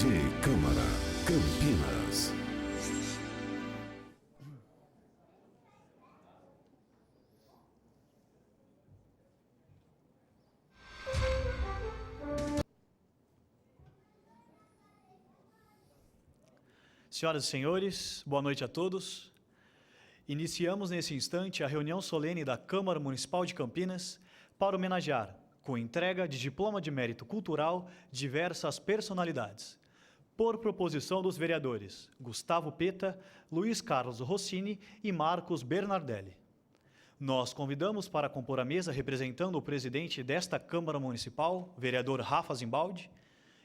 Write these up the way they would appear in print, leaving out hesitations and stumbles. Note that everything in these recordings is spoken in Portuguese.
TV Câmara, Campinas. Senhoras e senhores, boa noite a todos. Iniciamos nesse instante a reunião solene da Câmara Municipal de Campinas para homenagear, com entrega de diploma de mérito cultural, diversas personalidades. Por proposição dos vereadores Gustavo Peta, Luiz Carlos Rossini e Marcos Bernardelli. Nós convidamos para compor a mesa representando o presidente desta Câmara Municipal, vereador Rafa Zimbaldi,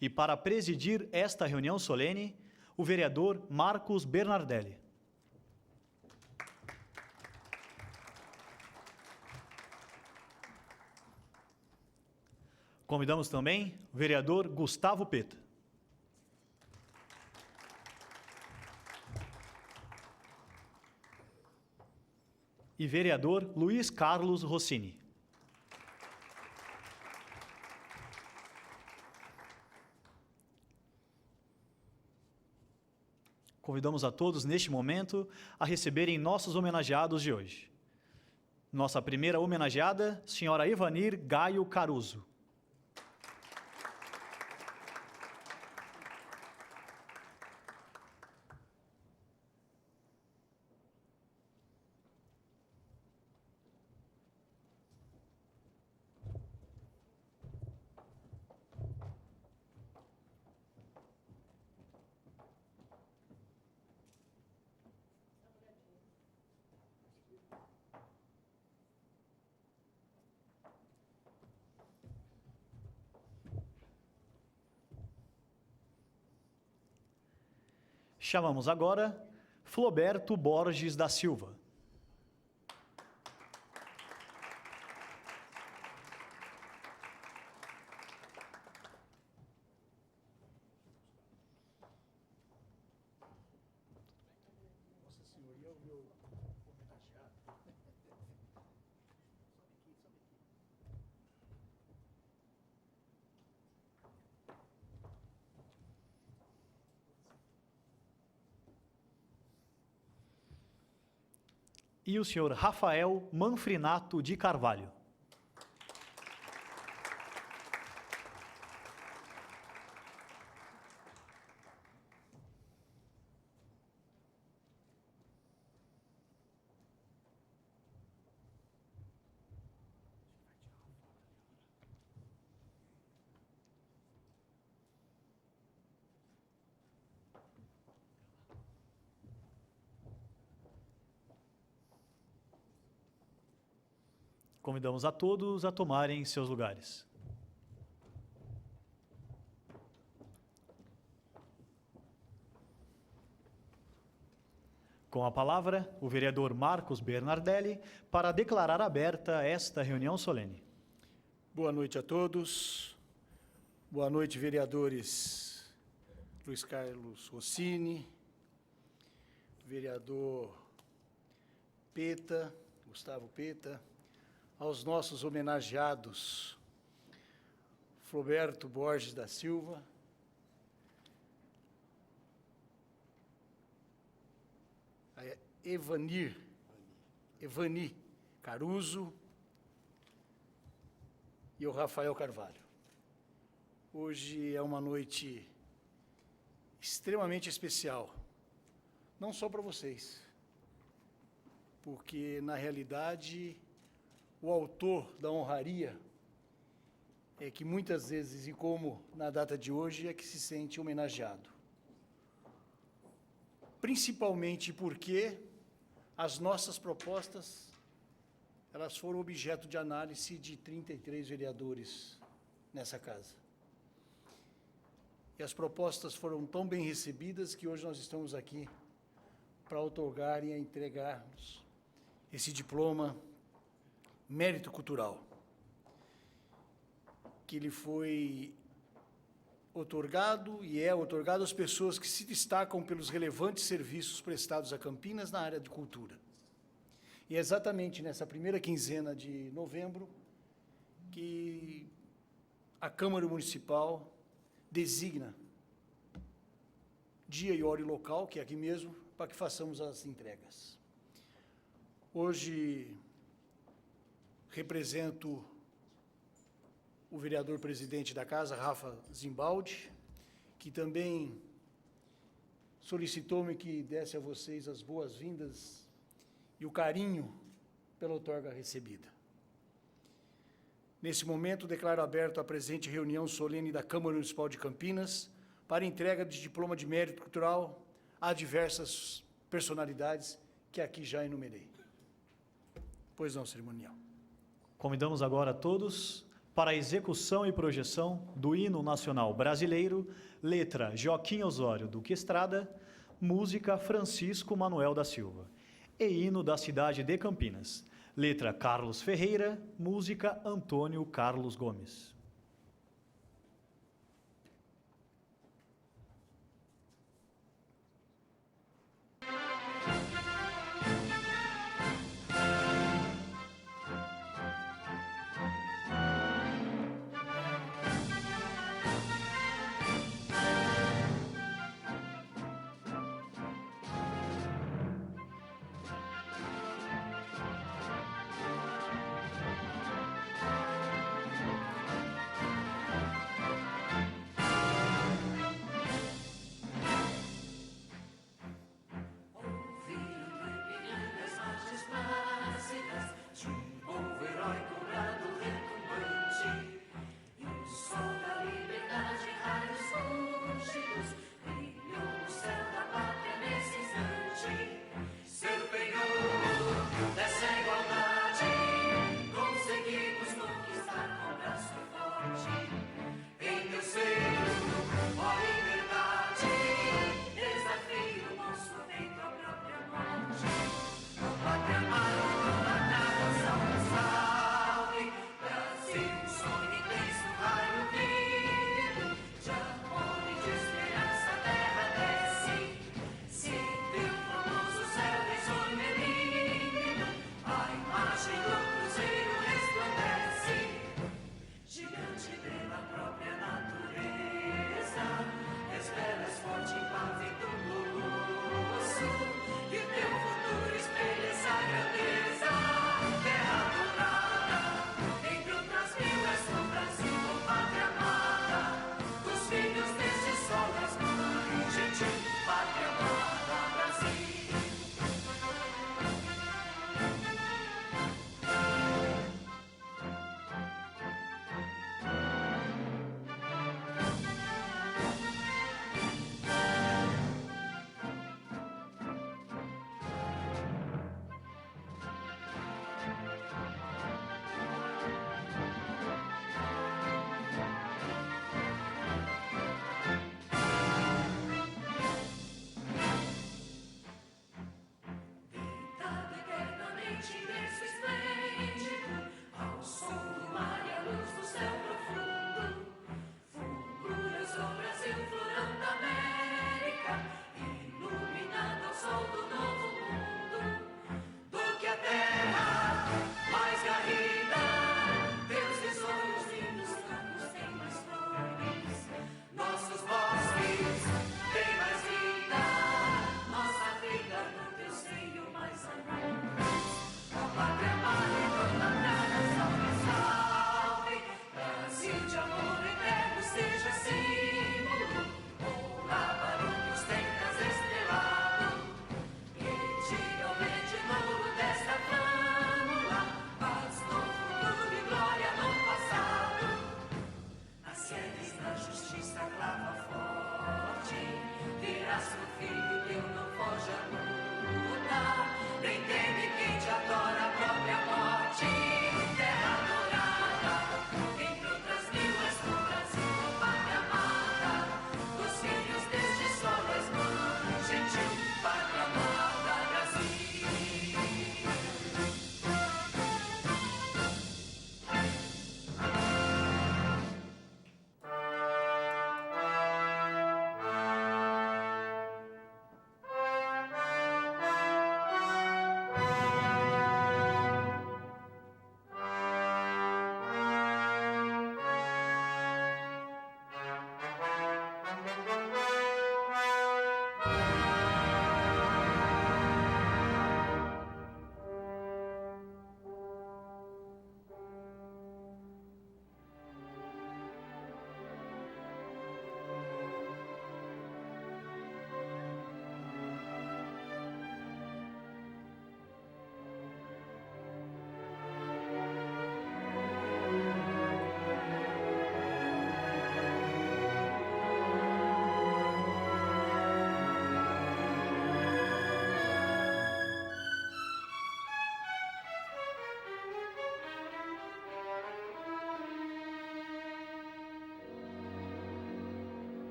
e para presidir esta reunião solene, o vereador Marcos Bernardelli. Convidamos também o vereador Gustavo Peta. E vereador Luiz Carlos Rossini. Convidamos a todos, neste momento, a receberem nossos homenageados de hoje. Nossa primeira homenageada, senhora Ivanir Gaio Caruso. Chamamos agora Floberto Borges da Silva. Nossa Senhoria, o meu homenageado. E o senhor Rafael Manfrinato de Carvalho. Convidamos a todos a tomarem seus lugares. Com a palavra, o vereador Marcos Bernardelli, para declarar aberta esta reunião solene. Boa noite a todos. Boa noite, vereadores Luiz Carlos Rossini, vereador Peta, Gustavo Peta, aos nossos homenageados, Floberto Borges da Silva, a Evani Caruso e o Rafael Carvalho. Hoje é uma noite extremamente especial, não só para vocês, porque, na realidade, o autor da honraria é que muitas vezes, e como na data de hoje, é que se sente homenageado. Principalmente porque as nossas propostas, elas foram objeto de análise de 33 vereadores nessa casa. E as propostas foram tão bem recebidas que hoje nós estamos aqui para outorgar e entregarmos esse diploma mérito cultural, que lhe foi outorgado e é outorgado às pessoas que se destacam pelos relevantes serviços prestados a Campinas na área de cultura. E é exatamente nessa primeira quinzena de novembro que a Câmara Municipal designa dia e hora e local, que é aqui mesmo, para que façamos as entregas. Hoje represento o vereador-presidente da Casa, Rafa Zimbaldi, que também solicitou-me que desse a vocês as boas-vindas e o carinho pela outorga recebida. Nesse momento, declaro aberto a presente reunião solene da Câmara Municipal de Campinas para entrega de diploma de mérito cultural a diversas personalidades que aqui já enumerei. Pois não, cerimonial. Convidamos agora todos para a execução e projeção do hino nacional brasileiro, letra Joaquim Osório Duque Estrada, música Francisco Manuel da Silva, e hino da cidade de Campinas, letra Carlos Ferreira, música Antônio Carlos Gomes.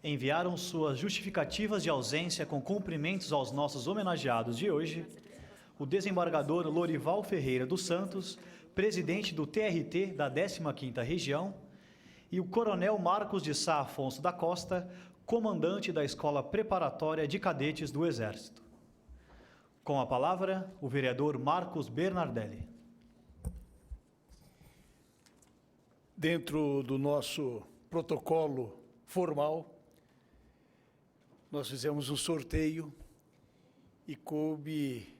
Enviaram suas justificativas de ausência com cumprimentos aos nossos homenageados de hoje, o desembargador Lorival Ferreira dos Santos, presidente do TRT da 15ª Região, e o coronel Marcos de Sá Afonso da Costa, comandante da Escola Preparatória de Cadetes do Exército. Com a palavra, o vereador Marcos Bernardelli. Dentro do nosso protocolo formal, nós fizemos um sorteio e coube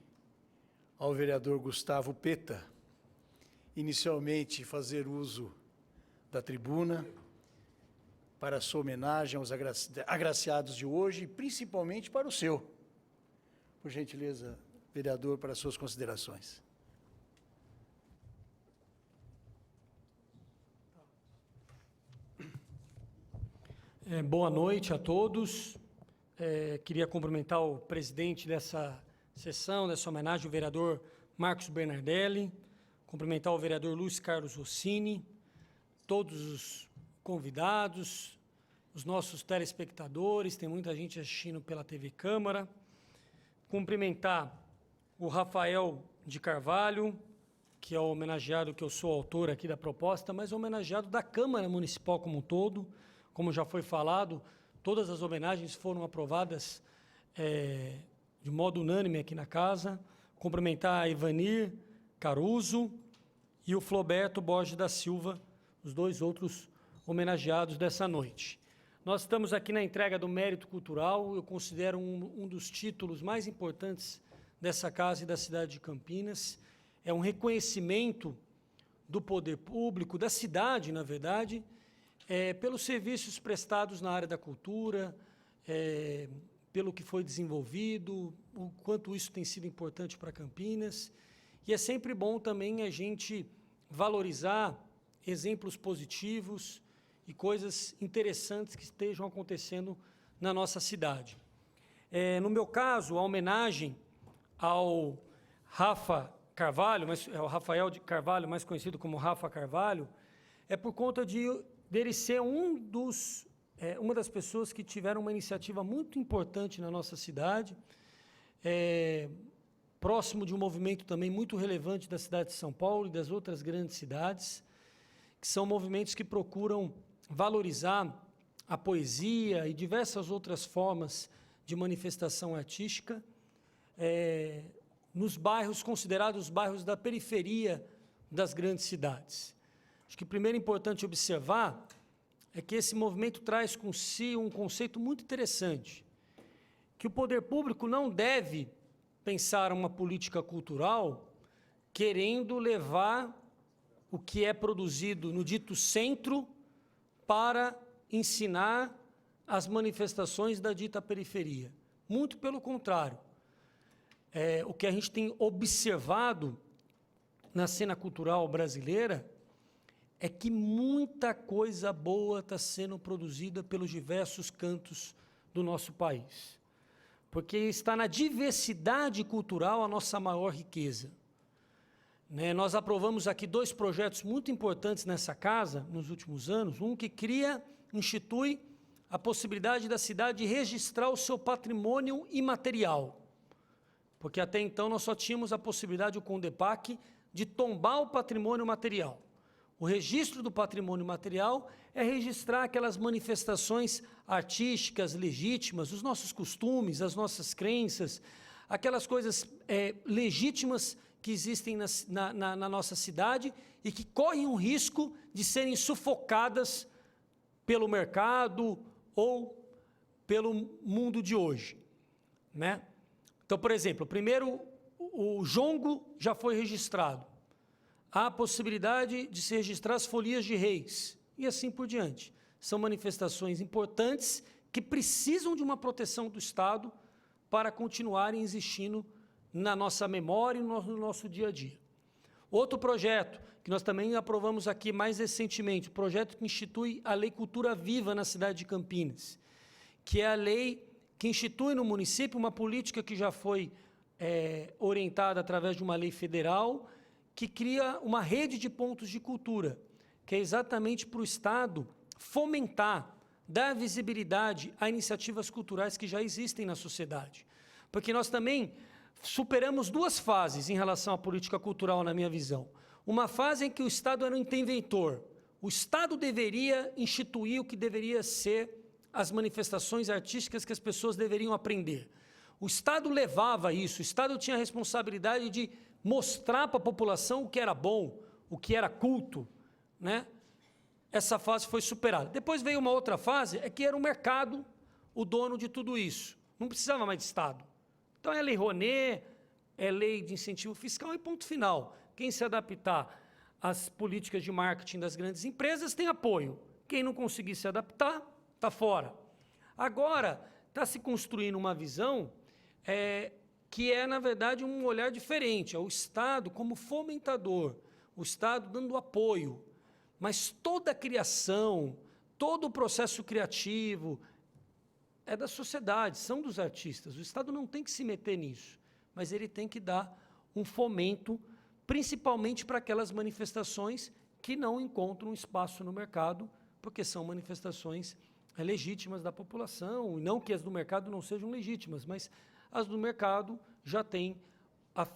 ao vereador Gustavo Peta, inicialmente fazer uso da tribuna para a sua homenagem aos agraciados de hoje e principalmente para o seu. Por gentileza, vereador, para as suas considerações. Boa noite a todos. Queria cumprimentar o presidente dessa sessão, dessa homenagem, o vereador Marcos Bernardelli, cumprimentar o vereador Luiz Carlos Rossini, todos os convidados, os nossos telespectadores, tem muita gente assistindo pela TV Câmara, cumprimentar o Rafael de Carvalho, que é o homenageado, que eu sou autor aqui da proposta, mas homenageado da Câmara Municipal como um todo. Como já foi falado, todas as homenagens foram aprovadas de modo unânime aqui na casa. Cumprimentar a Ivanir Caruso e o Floberto Borges da Silva, os dois outros homenageados dessa noite. Nós estamos aqui na entrega do mérito cultural, eu considero um dos títulos mais importantes dessa casa e da cidade de Campinas. É um reconhecimento do poder público, da cidade, na verdade, pelos serviços prestados na área da cultura, pelo que foi desenvolvido, o quanto isso tem sido importante para Campinas. E é sempre bom também a gente valorizar exemplos positivos e coisas interessantes que estejam acontecendo na nossa cidade. No meu caso, a homenagem ao Rafa Carvalho, o Rafael de Carvalho, mais conhecido como Rafa Carvalho, é por conta dele ser uma das pessoas que tiveram uma iniciativa muito importante na nossa cidade, próximo de um movimento também muito relevante da cidade de São Paulo e das outras grandes cidades, que são movimentos que procuram valorizar a poesia e diversas outras formas de manifestação artística. nos bairros considerados os bairros da periferia das grandes cidades. Acho que primeiro é importante observar é que esse movimento traz com si um conceito muito interessante, que o poder público não deve pensar uma política cultural querendo levar o que é produzido no dito centro para ensinar as manifestações da dita periferia. Muito pelo contrário. O que a gente tem observado na cena cultural brasileira é que muita coisa boa está sendo produzida pelos diversos cantos do nosso país. Porque está na diversidade cultural a nossa maior riqueza. Nós aprovamos aqui 2 projetos muito importantes nessa casa, nos últimos anos. Um que institui a possibilidade da cidade registrar o seu patrimônio imaterial. Porque até então nós só tínhamos a possibilidade, o CONDEPAC, de tombar o patrimônio material. O registro do patrimônio material é registrar aquelas manifestações artísticas legítimas, os nossos costumes, as nossas crenças, aquelas coisas legítimas que existem na nossa cidade e que correm o risco de serem sufocadas pelo mercado ou pelo mundo de hoje, né? Então, por exemplo, primeiro, o jongo já foi registrado. Há a possibilidade de se registrar as folias de reis, e assim por diante. São manifestações importantes que precisam de uma proteção do Estado para continuarem existindo na nossa memória e no nosso dia a dia. Outro projeto, que nós também aprovamos aqui mais recentemente, o projeto que institui a Lei Cultura Viva na cidade de Campinas, que é a lei que institui no município uma política que já foi orientada através de uma lei federal, que cria uma rede de pontos de cultura, que é exatamente para o Estado fomentar, dar visibilidade a iniciativas culturais que já existem na sociedade. Porque nós também superamos 2 fases em relação à política cultural, na minha visão. Uma fase em que o Estado era um interventor. O Estado deveria instituir o que deveria ser as manifestações artísticas que as pessoas deveriam aprender. O Estado levava isso, o Estado tinha a responsabilidade de mostrar para a população o que era bom, o que era culto, né? Essa fase foi superada. Depois veio uma outra fase, que era o mercado o dono de tudo isso. Não precisava mais de Estado. Então é lei Rouanet, é lei de incentivo fiscal e ponto final. Quem se adaptar às políticas de marketing das grandes empresas tem apoio. Quem não conseguir se adaptar, está fora. Agora, está se construindo uma visão que é, na verdade, um olhar diferente. É o Estado como fomentador, o Estado dando apoio. Mas toda a criação, todo o processo criativo é da sociedade, são dos artistas. O Estado não tem que se meter nisso, mas ele tem que dar um fomento, principalmente para aquelas manifestações que não encontram espaço no mercado, porque são manifestações legítimas da população, e não que as do mercado não sejam legítimas, mas as do mercado já têm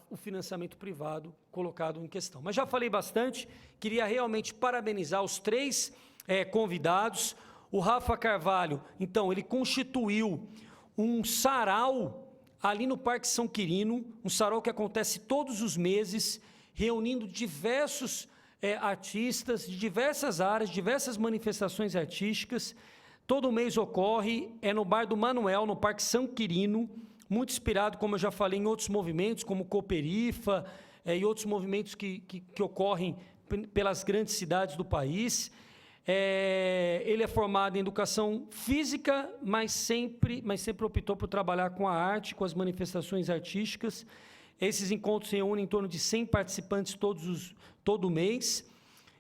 o financiamento privado colocado em questão. Mas já falei bastante, queria realmente parabenizar os 3 convidados. O Rafa Carvalho, então, ele constituiu um sarau ali no Parque São Quirino, um sarau que acontece todos os meses, reunindo diversos artistas de diversas áreas, diversas manifestações artísticas. Todo mês ocorre, no Bar do Manuel, no Parque São Quirino, muito inspirado, como eu já falei, em outros movimentos, como Cooperifa, e outros movimentos que ocorrem pelas grandes cidades do país. Ele é formado em educação física, mas sempre optou por trabalhar com a arte, com as manifestações artísticas. Esses encontros se reúnem em torno de 100 participantes todo mês,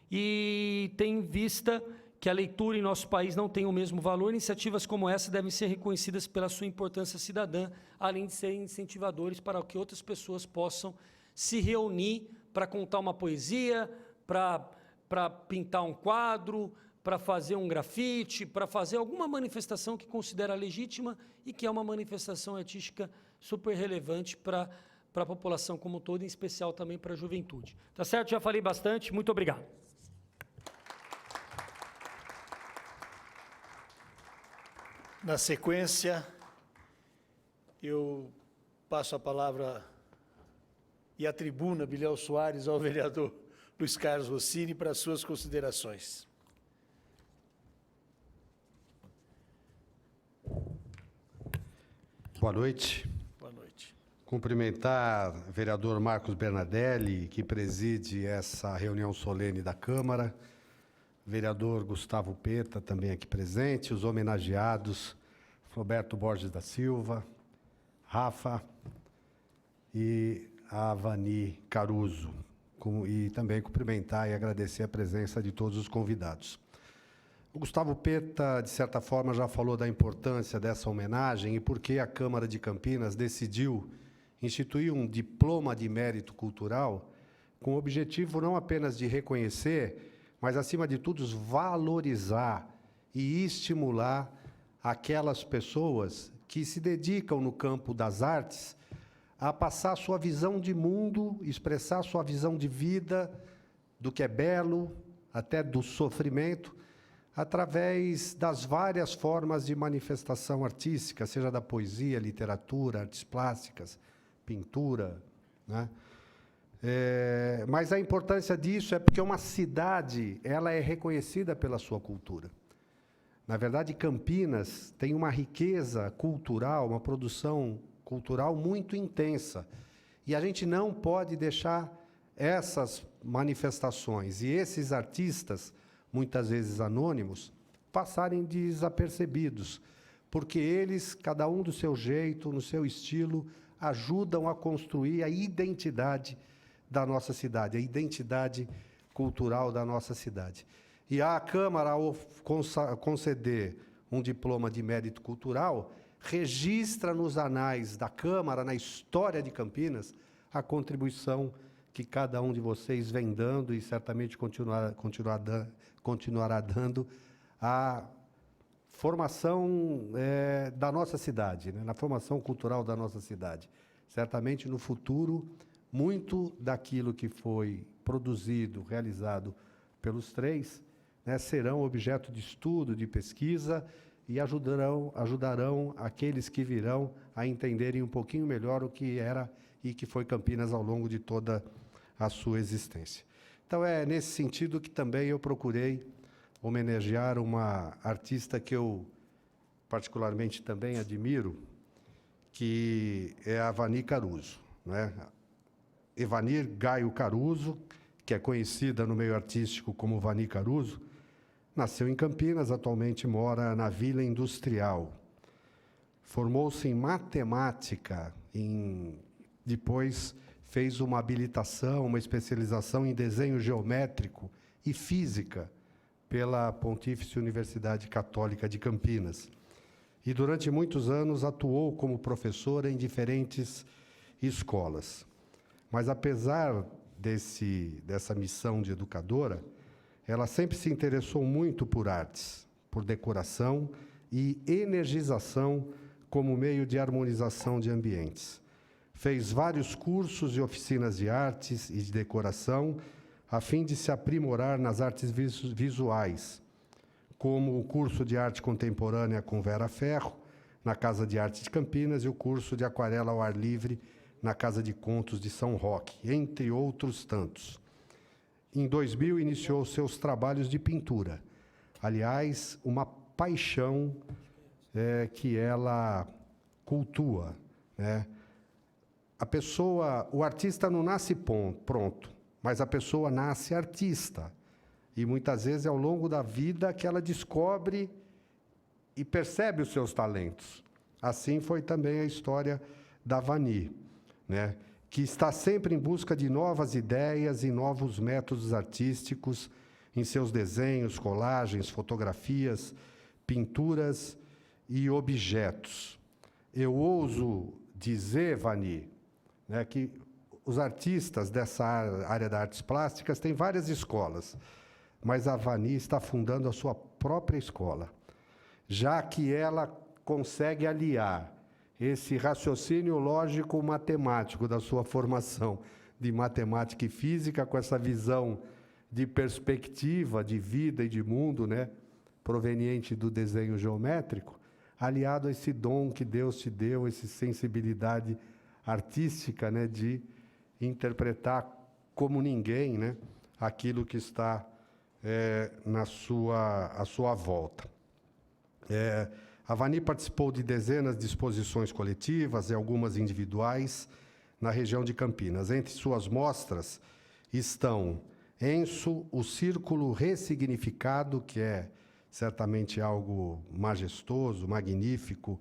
e tem em vista que a leitura em nosso país não tem o mesmo valor. Iniciativas como essa devem ser reconhecidas pela sua importância cidadã, além de serem incentivadores para que outras pessoas possam se reunir para contar uma poesia, para pintar um quadro, para fazer um grafite, para fazer alguma manifestação que considera legítima e que é uma manifestação artística super relevante para a população como um todo, em especial também para a juventude. Tá certo? Já falei bastante. Muito obrigado. Na sequência, eu passo a palavra e a tribuna Bilhel Soares ao vereador Luiz Carlos Rossini para suas considerações. Boa noite. Boa noite. Cumprimentar o vereador Marcos Bernardelli, que preside essa reunião solene da Câmara, vereador Gustavo Peta, também aqui presente, os homenageados, Roberto Borges da Silva, Rafa e a Vani Caruso, e também cumprimentar e agradecer a presença de todos os convidados. O Gustavo Peta, de certa forma, já falou da importância dessa homenagem e por que a Câmara de Campinas decidiu instituir um diploma de mérito cultural com o objetivo não apenas de reconhecer, mas, acima de tudo, valorizar e estimular aquelas pessoas que se dedicam no campo das artes a passar sua visão de mundo, expressar sua visão de vida, do que é belo, até do sofrimento, através das várias formas de manifestação artística, seja da poesia, literatura, artes plásticas, pintura, né? Mas a importância disso é porque uma cidade ela é reconhecida pela sua cultura. Na verdade, Campinas tem uma riqueza cultural, uma produção cultural muito intensa. E a gente não pode deixar essas manifestações e esses artistas, muitas vezes anônimos, passarem desapercebidos, porque eles, cada um do seu jeito, no seu estilo, ajudam a construir a identidade da nossa cidade, a identidade cultural da nossa cidade. E a Câmara, ao conceder um diploma de mérito cultural, registra nos anais da Câmara, na história de Campinas, a contribuição que cada um de vocês vem dando e certamente continuará dando à formação da nossa cidade, né, na formação cultural da nossa cidade. Certamente, no futuro, muito daquilo que foi produzido, realizado pelos três, né, serão objeto de estudo, de pesquisa, e ajudarão aqueles que virão a entenderem um pouquinho melhor o que era e que foi Campinas ao longo de toda a sua existência. Então, é nesse sentido que também eu procurei homenagear uma artista que eu particularmente também admiro, que é a Vani Caruso, né? Evanir Gaio Caruso, que é conhecida no meio artístico como Vani Caruso, nasceu em Campinas, atualmente mora na Vila Industrial. Formou-se em matemática, depois fez uma habilitação, uma especialização em desenho geométrico e física pela Pontífice Universidade Católica de Campinas. E durante muitos anos atuou como professora em diferentes escolas. Mas, apesar dessa missão de educadora, ela sempre se interessou muito por artes, por decoração e energização como meio de harmonização de ambientes. Fez vários cursos e oficinas de artes e de decoração a fim de se aprimorar nas artes visuais, como o curso de arte contemporânea com Vera Ferro, na Casa de Arte de Campinas, e o curso de aquarela ao ar livre na Casa de Contos de São Roque, entre outros tantos. Em 2000, iniciou seus trabalhos de pintura. Aliás, uma paixão que ela cultua, né? O artista não nasce pronto, mas a pessoa nasce artista. E muitas vezes é ao longo da vida que ela descobre e percebe os seus talentos. Assim foi também a história da Vani, né? Que está sempre em busca de novas ideias e novos métodos artísticos em seus desenhos, colagens, fotografias, pinturas e objetos. Eu ouso dizer, Vani, né, que os artistas dessa área das artes plásticas têm várias escolas, mas a Vani está fundando a sua própria escola, já que ela consegue aliar esse raciocínio lógico-matemático da sua formação de matemática e física com essa visão de perspectiva de vida e de mundo, né, proveniente do desenho geométrico, aliado a esse dom que Deus te deu, essa sensibilidade artística, né, de interpretar como ninguém, né, aquilo que está à sua volta. A Vani participou de dezenas de exposições coletivas e algumas individuais na região de Campinas. Entre suas mostras estão Enso, o Círculo Ressignificado, que é certamente algo majestoso, magnífico,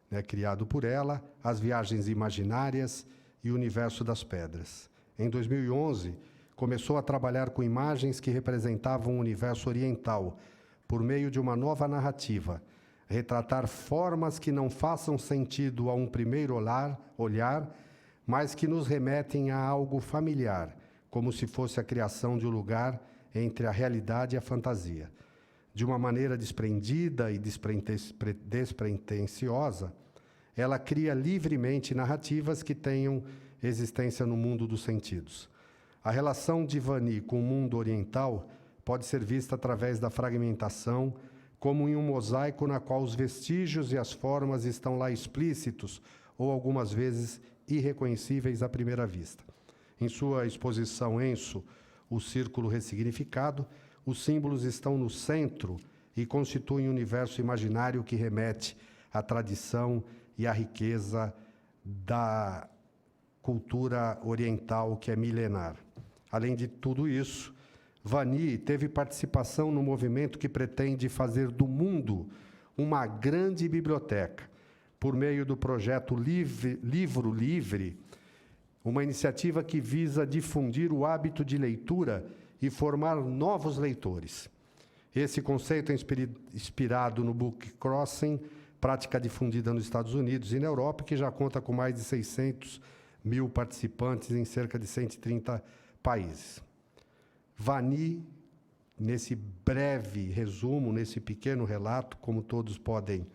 né, criado por ela, As Viagens Imaginárias e o Universo das Pedras. Em 2011, começou a trabalhar com imagens que representavam o universo oriental, por meio de uma nova narrativa, retratar formas que não façam sentido a um primeiro olhar, mas que nos remetem a algo familiar, como se fosse a criação de um lugar entre a realidade e a fantasia. De uma maneira desprendida e despretensiosa, ela cria livremente narrativas que tenham existência no mundo dos sentidos. A relação de Vani com o mundo oriental pode ser vista através da fragmentação, como em um mosaico na qual os vestígios e as formas estão lá explícitos ou algumas vezes irreconhecíveis à primeira vista. Em sua exposição Enso, o Círculo Ressignificado, os símbolos estão no centro e constituem um universo imaginário que remete à tradição e à riqueza da cultura oriental, que é milenar. Além de tudo isso, Vani teve participação no movimento que pretende fazer do mundo uma grande biblioteca, por meio do projeto Livro Livre, uma iniciativa que visa difundir o hábito de leitura e formar novos leitores. Esse conceito é inspirado no Book Crossing, prática difundida nos Estados Unidos e na Europa, que já conta com mais de 600 mil participantes em cerca de 130 países. Vani, nesse breve resumo, nesse pequeno relato, como todos podem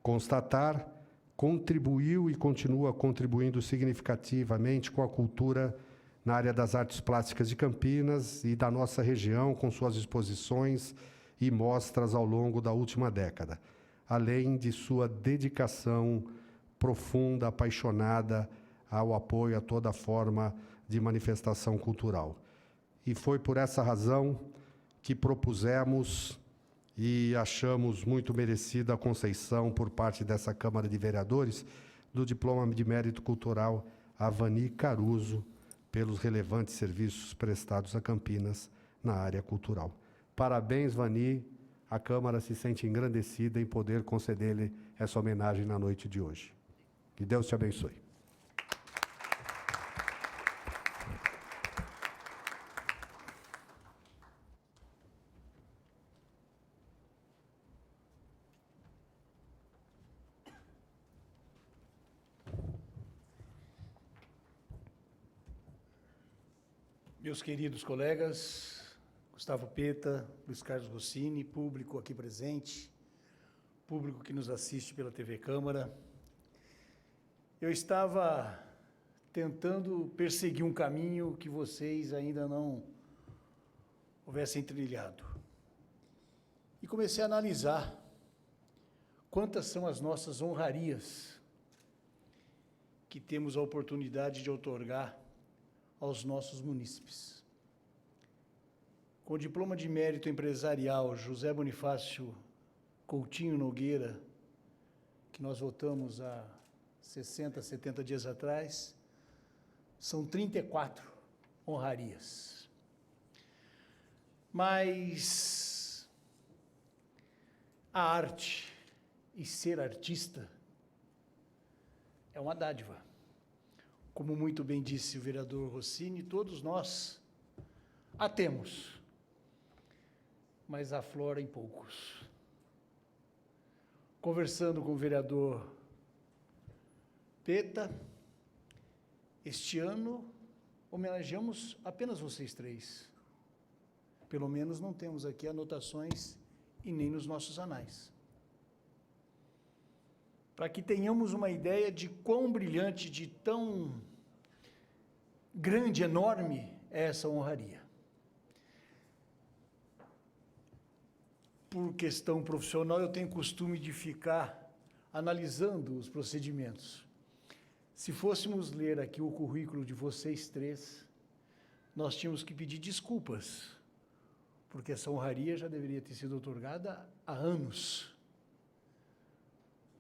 constatar, contribuiu e continua contribuindo significativamente com a cultura na área das artes plásticas de Campinas e da nossa região, com suas exposições e mostras ao longo da última década, além de sua dedicação profunda, apaixonada ao apoio a toda forma de manifestação cultural. E foi por essa razão que propusemos e achamos muito merecida a concessão por parte dessa Câmara de Vereadores do Diploma de Mérito Cultural a Vani Caruso, pelos relevantes serviços prestados a Campinas na área cultural. Parabéns, Vani. A Câmara se sente engrandecida em poder conceder-lhe essa homenagem na noite de hoje. Que Deus te abençoe. Meus queridos colegas, Gustavo Peta, Luiz Carlos Rossini, público aqui presente, público que nos assiste pela TV Câmara, eu estava tentando perseguir um caminho que vocês ainda não houvessem trilhado. E comecei a analisar quantas são as nossas honrarias que temos a oportunidade de outorgar aos nossos munícipes. Com o diploma de mérito empresarial José Bonifácio Coutinho Nogueira, que nós votamos há 60, 70 dias atrás, são 34 honrarias. Mas a arte e ser artista é uma dádiva. Como muito bem disse o vereador Rossini, todos nós a temos, mas aflora em poucos. Conversando com o vereador Peta, este ano homenageamos apenas vocês três. Pelo menos não temos aqui anotações e nem nos nossos anais. Para que tenhamos uma ideia de quão brilhante, de tão grande, enorme é essa honraria. Por questão profissional, eu tenho costume de ficar analisando os procedimentos. Se fôssemos ler aqui o currículo de vocês três, nós tínhamos que pedir desculpas, porque essa honraria já deveria ter sido otorgada há anos.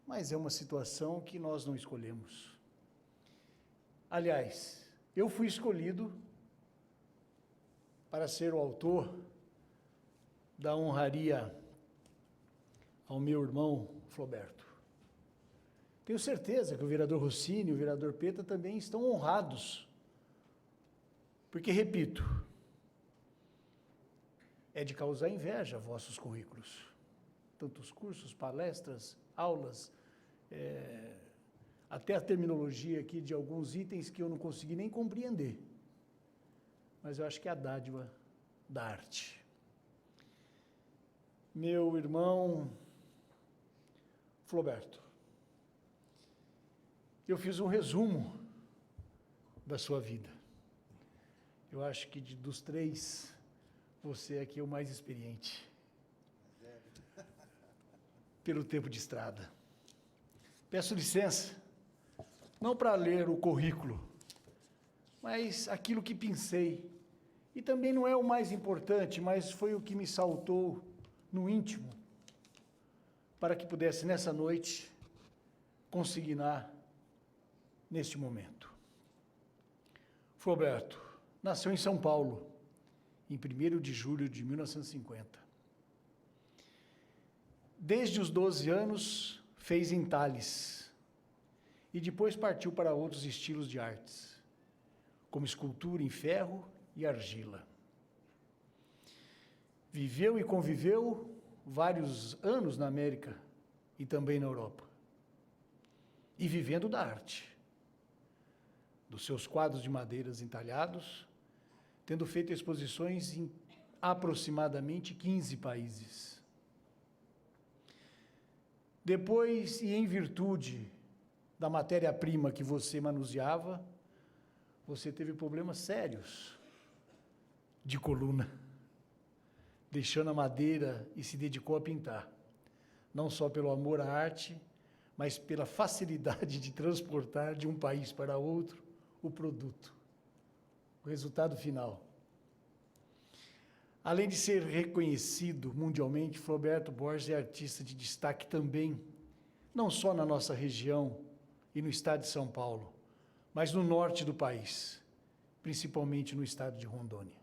Mas é uma situação que nós não escolhemos. Aliás, eu fui escolhido para ser o autor da honraria ao meu irmão Floberto. Tenho certeza que o vereador Rossini e o vereador Peta também estão honrados, porque, repito, é de causar inveja vossos currículos. Tantos cursos, palestras, aulas, até a terminologia aqui de alguns itens que eu não consegui nem compreender. Mas eu acho que é a dádiva da arte. Meu irmão Floberto, eu fiz um resumo da sua vida. Eu acho que dos três, você aqui é o mais experiente. Pelo tempo de estrada. Peço licença, não para ler o currículo, mas aquilo que pensei. E também não é o mais importante, mas foi o que me saltou no íntimo, para que pudesse, nessa noite, consignar neste momento. Floberto nasceu em São Paulo, em 1º de julho de 1950. Desde os 12 anos, fez entalhes e depois partiu para outros estilos de artes, como escultura em ferro e argila. Viveu e conviveu vários anos na América e também na Europa, e vivendo da arte, dos seus quadros de madeiras entalhados, tendo feito exposições em aproximadamente 15 países. Depois, e em virtude da matéria-prima que você manuseava, você teve problemas sérios de coluna, deixando a madeira e se dedicou a pintar, não só pelo amor à arte, mas pela facilidade de transportar de um país para outro o produto, o resultado final. Além de ser reconhecido mundialmente, Floberto Borges é artista de destaque também, não só na nossa região e no estado de São Paulo, mas no norte do país, principalmente no estado de Rondônia.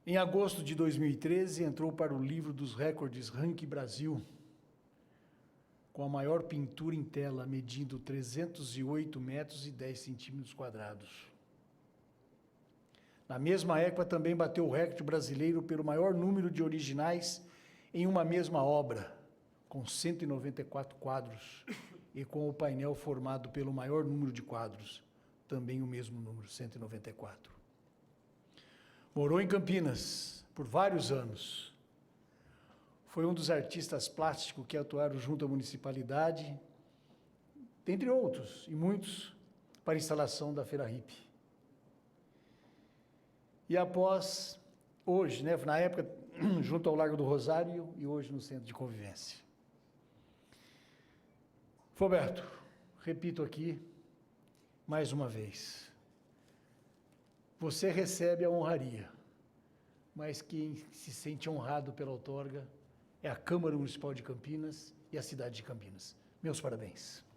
Em agosto de 2013, entrou para o livro dos recordes Ranking Brasil, com a maior pintura em tela, medindo 308 metros e 10 centímetros quadrados. Na mesma época, também bateu o recorde brasileiro pelo maior número de originais em uma mesma obra, com 194 quadros, e com o painel formado pelo maior número de quadros, também o mesmo número, 194. Morou em Campinas por vários anos. Foi um dos artistas plásticos que atuaram junto à municipalidade, dentre outros, e muitos, para a instalação da Feira Hippie. E após, hoje, né, na época, junto ao Largo do Rosário e hoje no Centro de Convivência. Floberto, repito aqui, mais uma vez, você recebe a honraria, mas quem se sente honrado pela outorga é a Câmara Municipal de Campinas e a cidade de Campinas. Meus parabéns.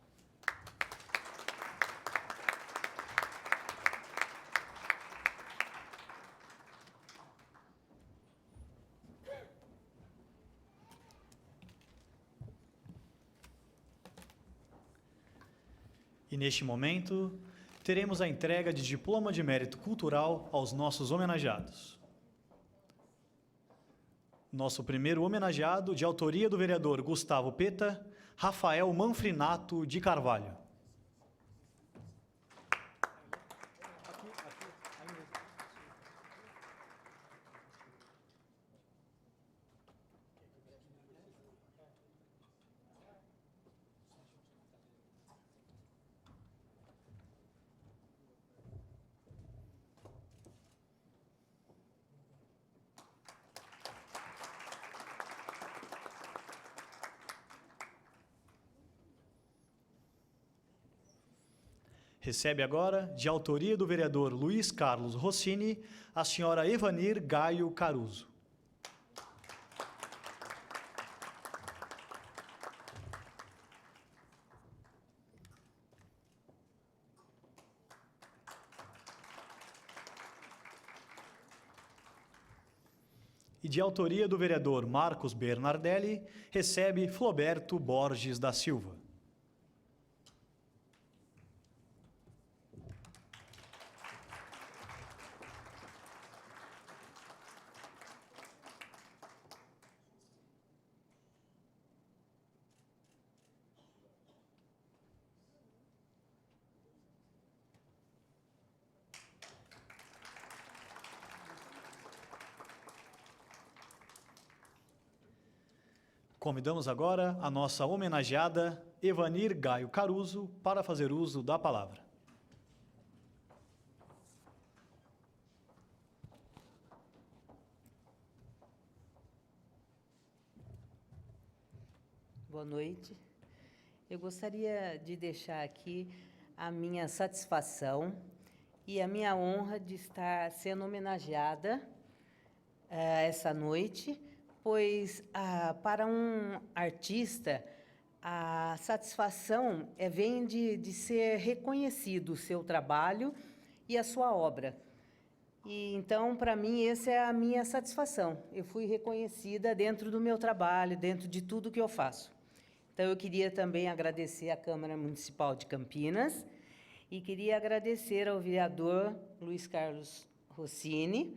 E neste momento, teremos a entrega de diploma de mérito cultural aos nossos homenageados. Nosso primeiro homenageado, de autoria do vereador Gustavo Peta, Rafael Manfrinato de Carvalho. Recebe agora, de autoria do vereador Luiz Carlos Rossini, a senhora Evanir Gaio Caruso. E de autoria do vereador Marcos Bernardelli, recebe Floberto Borges da Silva. Convidamos agora a nossa homenageada Evanir Gaio Caruso para fazer uso da palavra. Boa noite. Eu gostaria de deixar aqui a minha satisfação e a minha honra de estar sendo homenageada essa noite, pois para um artista a satisfação vem de ser reconhecido o seu trabalho e a sua obra. E então, para mim, essa é a minha satisfação. Eu fui reconhecida dentro do meu trabalho, dentro de tudo que eu faço. Então, eu queria também agradecer à Câmara Municipal de Campinas e queria agradecer ao vereador Luiz Carlos Rossini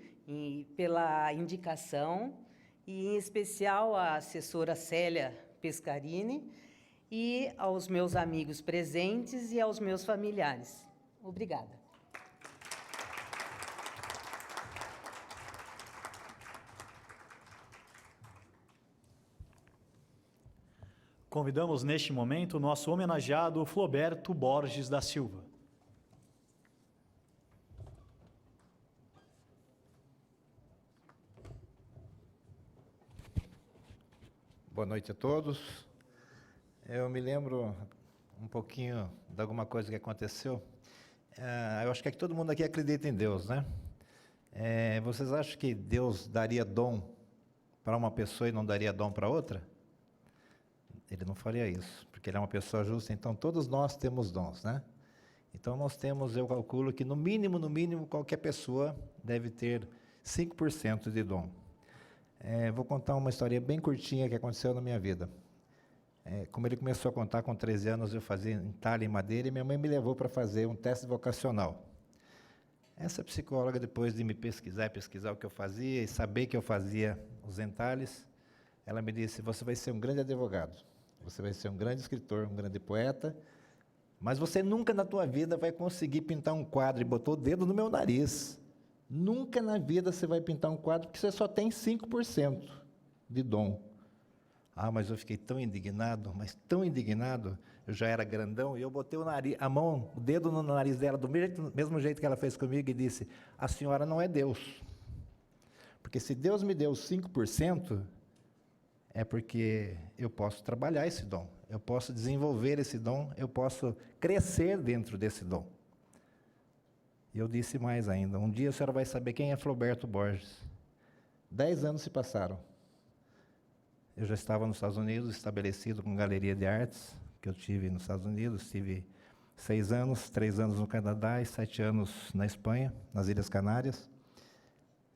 pela indicação, e, em especial, à assessora Célia Pescarini e aos meus amigos presentes e aos meus familiares. Obrigada. Convidamos, neste momento, o nosso homenageado Floberto Borges da Silva. Boa noite a todos. Eu me lembro um pouquinho de alguma coisa que aconteceu. Eu acho que todo mundo aqui acredita em Deus, né? Vocês acham que Deus daria dom para uma pessoa e não daria dom para outra? Ele não faria isso, porque Ele é uma pessoa justa. Então, todos nós temos dons, né? Então, nós temos, eu calculo que no mínimo, qualquer pessoa deve ter 5% de dom. Vou contar uma história bem curtinha que aconteceu na minha vida. Como ele começou a contar, com 13 anos eu fazia entalhe em madeira e minha mãe me levou para fazer um teste vocacional. Essa psicóloga, depois de me pesquisar o que eu fazia e saber que eu fazia os entalhes, ela me disse: você vai ser um grande advogado, você vai ser um grande escritor, um grande poeta, mas você nunca na tua vida vai conseguir pintar um quadro, e botou o dedo no meu nariz. Nunca na vida você vai pintar um quadro, porque você só tem 5% de dom. Mas eu fiquei tão indignado, eu já era grandão, e eu botei o dedo no nariz dela, do mesmo jeito que ela fez comigo, e disse: a senhora não é Deus. Porque se Deus me deu 5%, é porque eu posso trabalhar esse dom, eu posso desenvolver esse dom, eu posso crescer dentro desse dom. E eu disse mais ainda: um dia a senhora vai saber quem é Floberto Borges. 10 anos se passaram. Eu já estava nos Estados Unidos, estabelecido com galeria de artes, que eu tive nos Estados Unidos. Tive 6 anos, 3 anos no Canadá e 7 anos na Espanha, nas Ilhas Canárias.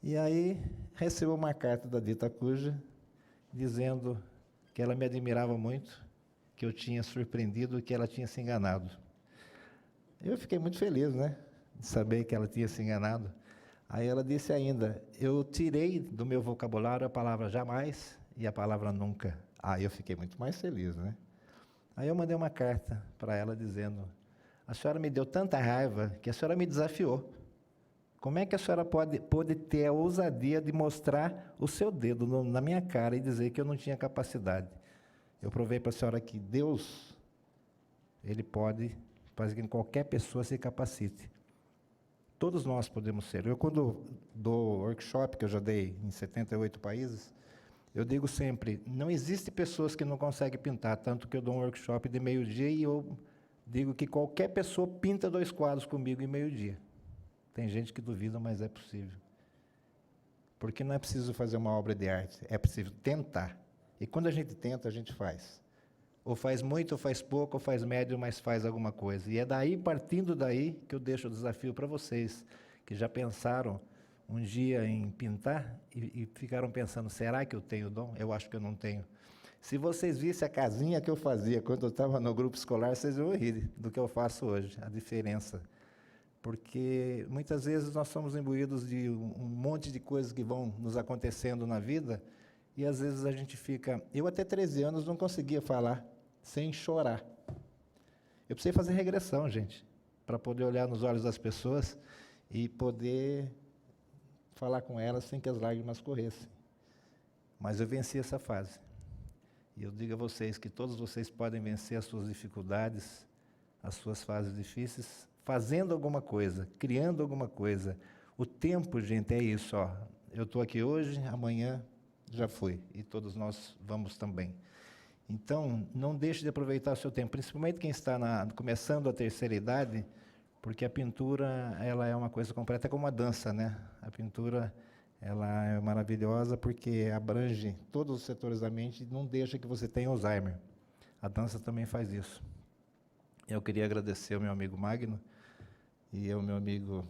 E aí recebo uma carta da Dita Cuja, dizendo que ela me admirava muito, que eu tinha surpreendido, que ela tinha se enganado. Eu fiquei muito feliz, né, de saber que ela tinha se enganado. Aí ela disse ainda: eu tirei do meu vocabulário a palavra jamais e a palavra nunca. Aí eu fiquei muito mais feliz, né? Aí eu mandei uma carta para ela dizendo: a senhora me deu tanta raiva que a senhora me desafiou. Como é que a senhora pode ter a ousadia de mostrar o seu dedo na minha cara e dizer que eu não tinha capacidade? Eu provei para a senhora que Deus, Ele pode fazer que qualquer pessoa se capacite. Todos nós podemos ser. Eu, quando dou workshop, que eu já dei em 78 países, eu digo sempre: não existe pessoas que não conseguem pintar, tanto que eu dou um workshop de meio-dia e eu Digo que qualquer pessoa pinta 2 quadros comigo em meio-dia. Tem gente que duvida, mas é possível. Porque não é preciso fazer uma obra de arte, é preciso tentar. E quando a gente tenta, a gente faz. Ou faz muito, ou faz pouco, ou faz médio, mas faz alguma coisa. E é daí, partindo daí, que eu deixo o desafio para vocês, que já pensaram um dia em pintar e ficaram pensando, será que eu tenho dom? Eu acho que eu não tenho. Se vocês vissem a casinha que eu fazia quando eu estava no grupo escolar, vocês iam rir do que eu faço hoje, a diferença. Porque muitas vezes nós somos imbuídos de um monte de coisas que vão nos acontecendo na vida, e às vezes a gente fica... Eu até 13 anos não conseguia falar sem chorar. Eu precisei fazer regressão, gente, para poder olhar nos olhos das pessoas e poder falar com elas sem que as lágrimas corressem. Mas eu venci essa fase. E eu digo a vocês que todos vocês podem vencer as suas dificuldades, as suas fases difíceis, fazendo alguma coisa, criando alguma coisa. O tempo, gente, é isso, ó. Eu estou aqui hoje, amanhã já fui, e todos nós vamos também. Então, não deixe de aproveitar o seu tempo, principalmente quem está começando a terceira idade, porque a pintura, ela é uma coisa completa, é como a dança, né? A pintura, ela é maravilhosa porque abrange todos os setores da mente e não deixa que você tenha Alzheimer. A dança também faz isso. Eu queria agradecer ao meu amigo Magno e ao meu amigo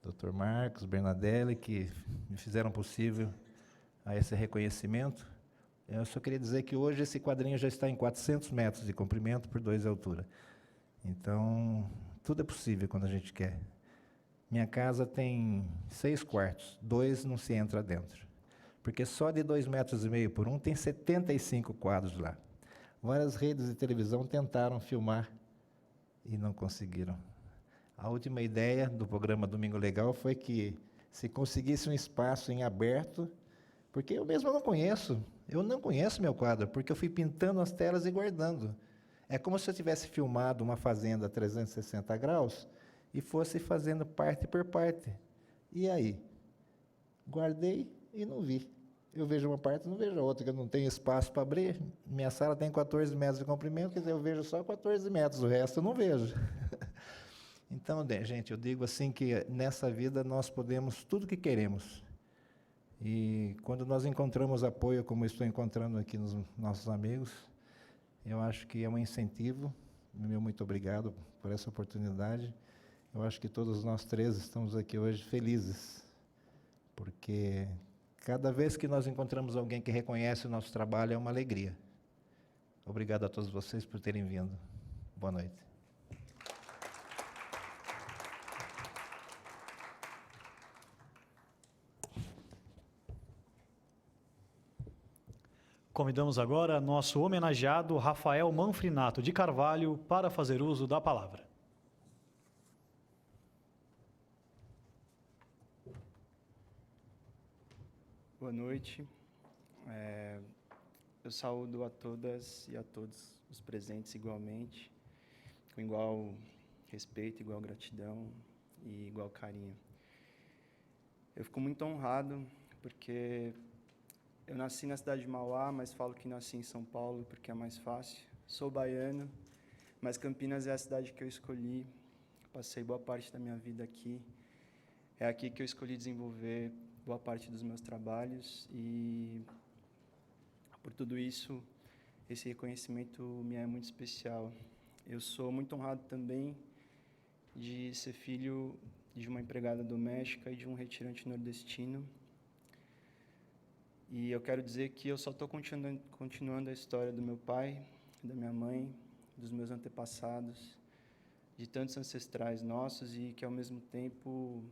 Dr. Marcos Bernadelli, que me fizeram possível a esse reconhecimento. Eu só queria dizer que hoje esse quadrinho já está em 400 metros de comprimento por 2 de altura. Então, tudo é possível quando a gente quer. Minha casa tem 6 quartos, 2 não se entra dentro. Porque só de 2,5 metros por 1 tem 75 quadros lá. Várias redes de televisão tentaram filmar e não conseguiram. A última ideia do programa Domingo Legal foi que se conseguisse um espaço em aberto, porque eu mesmo não conheço, meu quadro, porque eu fui pintando as telas e guardando. É como se eu tivesse filmado uma fazenda a 360 graus e fosse fazendo parte por parte. E aí? Guardei e não vi. Eu vejo uma parte e não vejo a outra, que eu não tenho espaço para abrir. Minha sala tem 14 metros de comprimento, quer dizer, eu vejo só 14 metros, o resto eu não vejo. Então, gente, eu digo assim que nessa vida nós podemos tudo que queremos. E quando nós encontramos apoio, como eu estou encontrando aqui nos nossos amigos, eu acho que é um incentivo. Meu muito obrigado por essa oportunidade. Eu acho que todos nós 3 estamos aqui hoje felizes, porque cada vez que nós encontramos alguém que reconhece o nosso trabalho, é uma alegria. Obrigado a todos vocês por terem vindo. Boa noite. Convidamos agora nosso homenageado Rafael Manfrinato de Carvalho para fazer uso da palavra. Boa noite. Eu saúdo a todas e a todos os presentes igualmente, com igual respeito, igual gratidão e igual carinho. Eu fico muito honrado porque eu nasci na cidade de Mauá, mas falo que nasci em São Paulo porque é mais fácil. Sou baiano, mas Campinas é a cidade que eu escolhi. Passei boa parte da minha vida aqui. É aqui que eu escolhi desenvolver boa parte dos meus trabalhos e, por tudo isso, esse reconhecimento me é muito especial. Eu sou muito honrado também de ser filho de uma empregada doméstica e de um retirante nordestino. E eu quero dizer que eu só estou continuando a história do meu pai, da minha mãe, dos meus antepassados, de tantos ancestrais nossos, e que, ao mesmo tempo,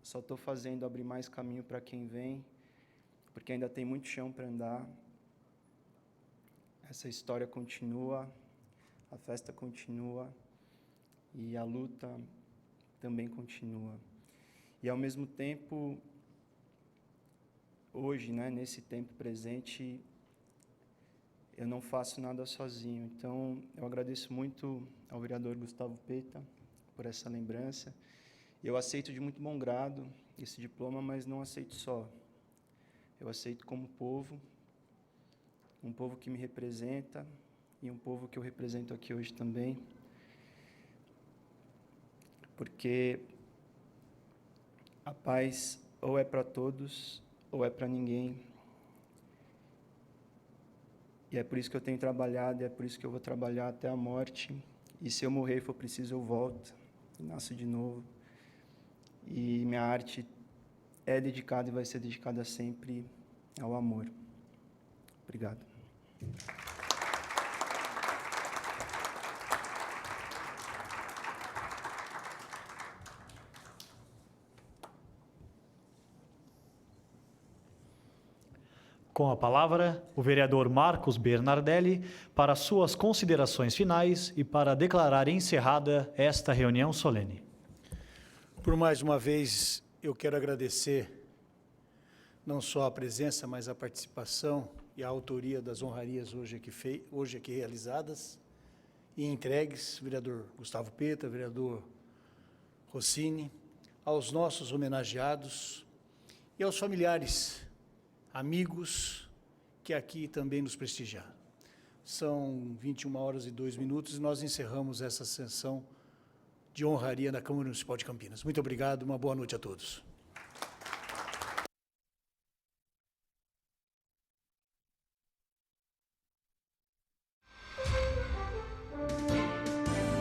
só estou fazendo abrir mais caminho para quem vem, porque ainda tem muito chão para andar. Essa história continua, a festa continua e a luta também continua. E, ao mesmo tempo, hoje, nesse tempo presente, eu não faço nada sozinho. Então, eu agradeço muito ao vereador Gustavo Peta por essa lembrança. Eu aceito de muito bom grado esse diploma, mas não aceito só. Eu aceito como povo, um povo que me representa e um povo que eu represento aqui hoje também. porque a paz ou é para todos ou é para ninguém. E é por isso que eu tenho trabalhado, e é por isso que eu vou trabalhar até a morte. E se eu morrer e for preciso, eu volto e nasço de novo. E minha arte é dedicada e vai ser dedicada sempre ao amor. Obrigado. Com a palavra, o vereador Marcos Bernardelli para suas considerações finais e para declarar encerrada esta reunião solene. Por mais uma vez, eu quero agradecer não só a presença, mas a participação e a autoria das honrarias hoje aqui realizadas e entregues, vereador Gustavo Peta, vereador Rossini, aos nossos homenageados e aos familiares, amigos que aqui também nos prestigiaram. São 21h02 e nós encerramos essa sessão de honraria na Câmara Municipal de Campinas. Muito obrigado, uma boa noite a todos.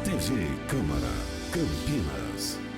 TV Câmara Campinas.